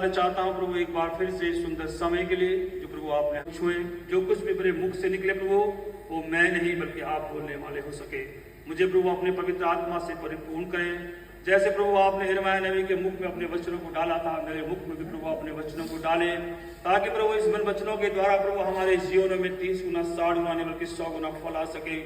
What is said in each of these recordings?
मैं चाहता हूँ प्रभु एक बार फिर से सुंदर समय के लिए जो प्रभु आपने छुए, जो कुछ भी मेरे मुख से निकले प्रभु वो मैं नहीं बल्कि आप बोलने वाले हो सके। मुझे प्रभु अपने पवित्र आत्मा से परिपूर्ण करें। जैसे प्रभु आपने यिर्मयाह नबी के मुख में अपने वचनों को डाला था, मेरे मुख में भी प्रभु अपने वचनों को डाले, ताकि प्रभु इस वचनों के द्वारा प्रभु हमारे जीवनों में 30 गुना 60 गुना नहीं बल्कि 100 गुना फल आ सके।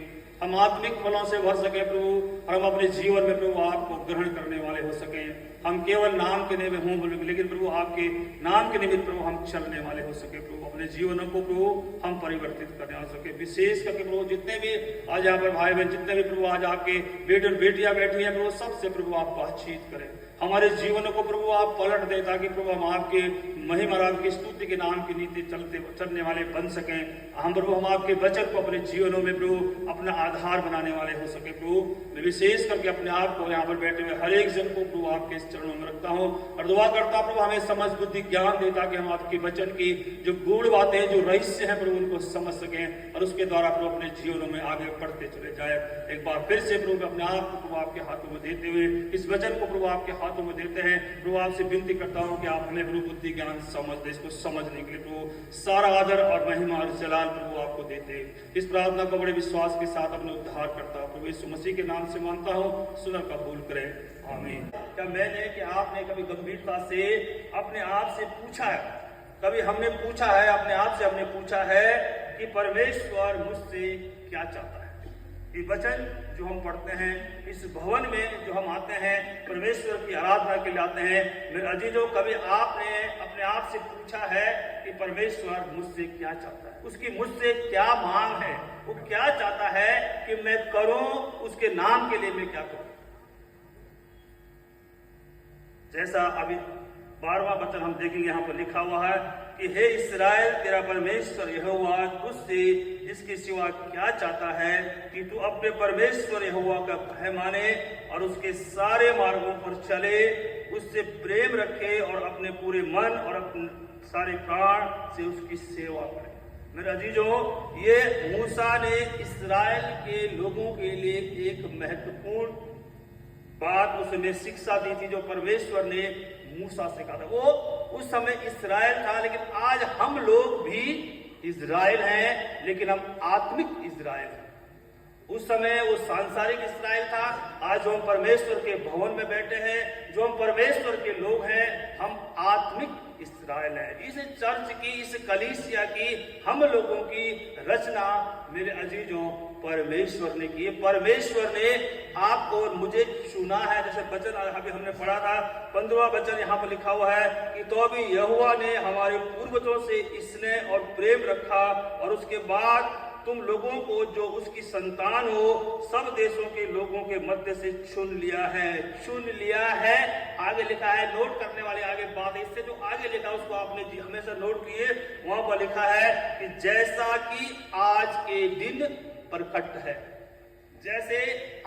हम आत्मिक फलों से भर सके प्रभु, और हम अपने जीवन में प्रभु आपको ग्रहण करने वाले हो सके। हम केवल नाम के निमित्त हूँ, लेकिन प्रभु आपके नाम के निमित्त प्रभु हम चलने वाले हो सके। प्रभु अपने जीवनों को प्रभु हम परिवर्तित करने आ सके। विशेष करके प्रभु जितने भी आज यहाँ पर भाई बहन, जितने भी प्रभु आज आपके बेटे और बेटियां बैठी हैं प्रभु, सबसे प्रभु आप बातचीत करें। हमारे जीवन को प्रभु आप पलट दे, ताकि प्रभु हम आपके महिमा और आपकी स्तुति के नाम की नीति चलने वाले बन सकें। हम प्रभु हम आपके वचन को अपने जीवनों में प्रभु अपना आधार बनाने वाले हो सके। प्रभु मैं विशेष करके अपने आप को यहाँ पर बैठे हुए हर एक जन को प्रभु आपके चरणों में रखता हूँ और दुआ करता प्रभु हमें समझ बुद्धि ज्ञान दे, ताकि हम आपके वचन की जो गूढ़ बातें जो रहस्य हैं प्रभु उनको समझ सकें और उसके द्वारा प्रभु अपने जीवनों में आगे बढ़ते चले जाए। एक बार फिर से प्रभु अपने आप को प्रभु आपके हाथों में देते हुए इस वचन को प्रभु आपके हाथों में देते हैं। प्रभु आपसे विनती करता हूँ कि आप हमें प्रभु बुद्धि ज्ञान समझ दे, इसको समझने के लिए प्रभु सारा आदर और महिमा और जलाल प्रभु आपको देते। इस प्रार्थना को बड़े विश्वास के साथ अपने उद्धार करता प्रभु यीशु मसीह के नाम से मांगता हूँ, सुन कबूल करें, आमीन। क्या मैंने कि आपने कभी गंभीरता से अपने आप से पूछा है, कभी हमने पूछा है अपने आप से, हमने पूछा है कि परमेश्वर मुझसे क्या चाहता है? ये वचन जो हम पढ़ते हैं, इस भवन में जो हम आते हैं, परमेश्वर की आराधना के लिए आते हैं, मेरे अजीजों, कभी आपने अपने आप से पूछा है कि परमेश्वर मुझसे क्या चाहता है? उसकी मुझसे क्या मांग है? वो क्या चाहता है कि मैं करूं, उसके नाम के लिए मैं क्या करूं? जैसा अभी 12वां वचन हम देखेंगे, यहाँ पर लिखा हुआ है कि हे इस्राएल, तेरा परमेश्वर यहोवा तुझसे इसके सिवा क्या चाहता है कि तू अपने परमेश्वर यहोवा का भय माने और उसके सारे मार्गों पर चले, उससे प्रेम रखे और अपने पूरे मन और अपने सारे प्राण से उसकी सेवा करे। मेरे अजीजों, ये मूसा ने इस्राएल के लोगों के लिए एक महत्वपूर्ण बात उसने शिक्षा दी थी, जो परमेश्वर ने मूसा से कहा था। वो उस समय इस्राएल था, लेकिन आज हम लोग भी इस्राएल हैं, लेकिन हम आत्मिक इस्राएल हैं। उस समय वो सांसारिक इस्राएल था, आज जो हम परमेश्वर के भवन में बैठे हैं, जो हम परमेश्वर के लोग हैं, हम आत्मिक इस्राएल है। इस चर्च की, इस कलीसिया की, हम लोगों की रचना मेरे अजीजों परमेश्वर ने की। परमेश्वर ने आपको और मुझे चुना है। जैसे वचन अभी हमने पढ़ा था, 15वां वचन यहाँ पर लिखा हुआ है कि तो भी यहोवा ने हमारे पूर्वजों से स्नेह और प्रेम रखा और उसके बाद तुम लोगों को जो उसकी संतान हो सब देशों के लोगों के मध्य से चुन लिया है। चुन लिया है, आगे लिखा है, नोट करने वाले आगे बात, इससे जो आगे लिखा उसको आपने हमेशा नोट किए। वहां पर लिखा है कि जैसा कि आज के दिन प्रकट है, जैसे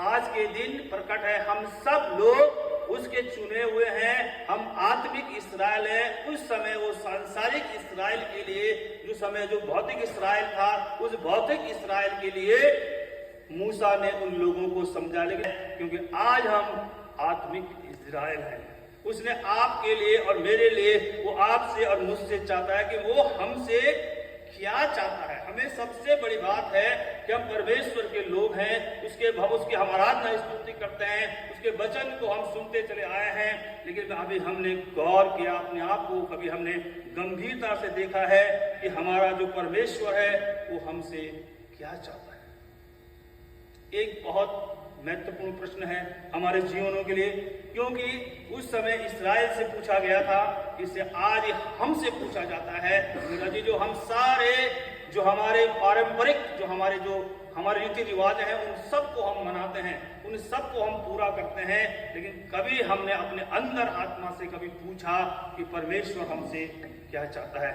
आज के दिन प्रकट है, हम सब लोग उसके चुने हुए हैं, हम आत्मिक इस्राएल हैं। उस समय वो सांसारिक इस्राएल के लिए, जो समय जो भौतिक इस्राएल था, उस भौतिक इस्राएल के लिए मूसा ने उन लोगों को समझा, लेकिन क्योंकि आज हम आत्मिक इस्राएल हैं, उसने आपके लिए और मेरे लिए, वो आपसे और मुझसे चाहता है कि वो हमसे क्या चाहता है। हमें सबसे बड़ी बात है कि हम परमेश्वर के लोग हैं, उसकी हम आराधना स्तुति करते हैं, उसके वचन को हम सुनते चले आए हैं, लेकिन अभी हमने गौर किया अपने आप को, कभी हमने गंभीरता से देखा है कि हमारा जो परमेश्वर है वो हमसे क्या चाहता है। एक बहुत महत्वपूर्ण प्रश्न है हमारे जीवनों के लिए, क्योंकि उस समय इस्राएल से पूछा गया था, इससे आज हमसे पूछा जाता है। जो हम सारे जो हमारे पारंपरिक जो हमारे रीति रिवाज हैं, उन सबको हम मनाते हैं, उन सबको हम पूरा करते हैं, लेकिन कभी हमने अपने अंदर आत्मा से कभी पूछा कि परमेश्वर हमसे क्या चाहता है।